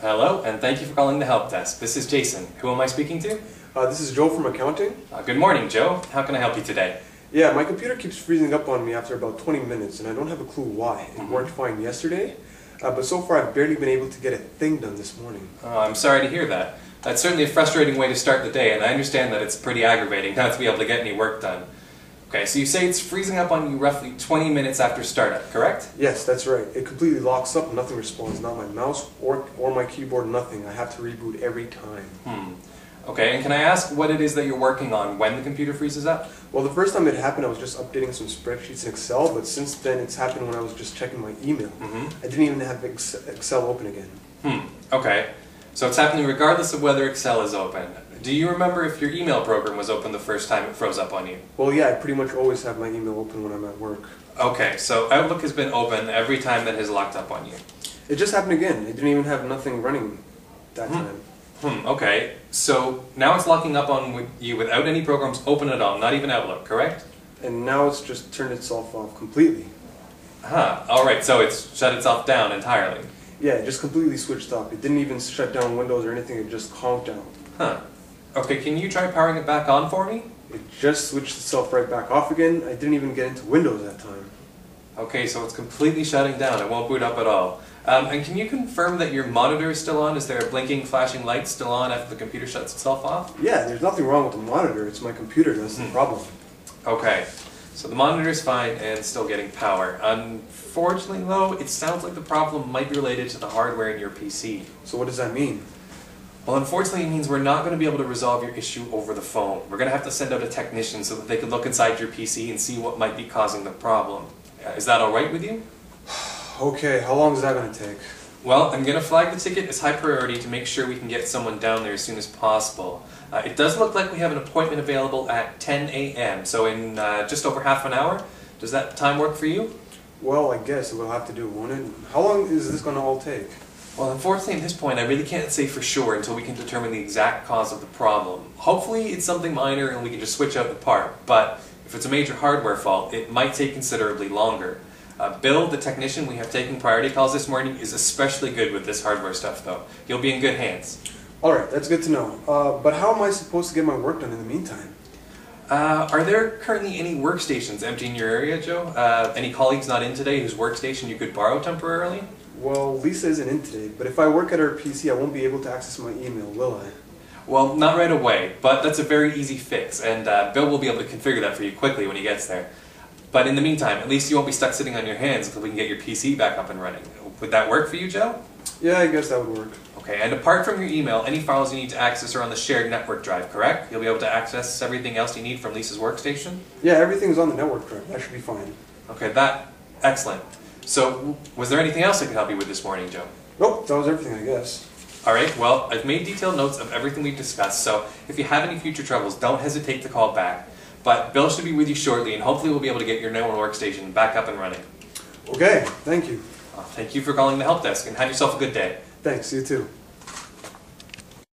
Hello, and thank you for calling the help desk. This is Jason. Who am I speaking to? This is Joe from accounting. Good morning, Joe. How can I help you today? Yeah, my computer keeps freezing up on me after about 20 minutes, and I don't have a clue why. It worked fine yesterday, but so far I've barely been able to get a thing done this morning. Oh, I'm sorry to hear that. That's certainly a frustrating way to start the day, and I understand that it's pretty aggravating not to be able to get any work done. Okay, so you say it's freezing up on you roughly 20 minutes after startup, correct? Yes, that's right. It completely locks up, nothing responds, not my mouse or my keyboard, nothing. I have to reboot every time. Okay, and can I ask what it is that you're working on when the computer freezes up? Well, the first time it happened, I was just updating some spreadsheets in Excel, but since then it's happened when I was just checking my email. I didn't even have Excel open again. Okay, so it's happening regardless of whether Excel is open. Do you remember if your email program was open the first time it froze up on you? Well, yeah, I pretty much always have my email open when I'm at work. Okay, so Outlook has been open every time that has locked up on you. It just happened again. It didn't even have nothing running that time. Okay, so now it's locking up on you without any programs open at all, not even Outlook, correct? And now it's just turned itself off completely. Alright, so it's shut itself down entirely. Yeah, it just completely switched off. It didn't even shut down Windows or anything, it just conked out. Okay, can you try powering it back on for me? It just switched itself right back off again. I didn't even get into Windows that time. Okay, so it's completely shutting down. It won't boot up at all. And can you confirm that your monitor is still on? Is there a blinking, flashing light still on after the computer shuts itself off? Yeah, there's nothing wrong with the monitor. It's my computer that's the problem. Okay, so the monitor is fine and still getting power. Unfortunately, though, it sounds like the problem might be related to the hardware in your PC. So what does that mean? Well, unfortunately, it means we're not going to be able to resolve your issue over the phone. We're going to have to send out a technician so that they can look inside your PC and see what might be causing the problem. Is that alright with you? Okay, how long is that going to take? Well, I'm going to flag the ticket as high priority to make sure we can get someone down there as soon as possible. It does look like we have an appointment available at 10 a.m., so in just over half an hour. Does that time work for you? Well, I guess we'll have to do one. How long is this going to all take? Well, unfortunately at this point I really can't say for sure until we can determine the exact cause of the problem. Hopefully it's something minor and we can just switch out the part, but if it's a major hardware fault, it might take considerably longer. Bill, the technician we have taking priority calls this morning, is especially good with this hardware stuff though. You'll be in good hands. Alright, that's good to know. But how am I supposed to get my work done in the meantime? Are there currently any workstations empty in your area, Joe? Any colleagues not in today whose workstation you could borrow temporarily? Well, Lisa isn't in today, but if I work at her PC, I won't be able to access my email, will I? Well, not right away, but that's a very easy fix, and Bill will be able to configure that for you quickly when he gets there. But in the meantime, at least you won't be stuck sitting on your hands until we can get your PC back up and running. Would that work for you, Joe? Yeah, I guess that would work. Okay, and apart from your email, any files you need to access are on the shared network drive, correct? You'll be able to access everything else you need from Lisa's workstation? Yeah, everything's on the network drive. That should be fine. Okay, excellent. So, was there anything else I could help you with this morning, Joe? Nope, that was everything, I guess. Alright, well, I've made detailed notes of everything we've discussed, so if you have any future troubles, don't hesitate to call back. But Bill should be with you shortly, and hopefully we'll be able to get your network workstation back up and running. Okay, thank you. Thank you for calling the help desk, and have yourself a good day. Thanks, you too.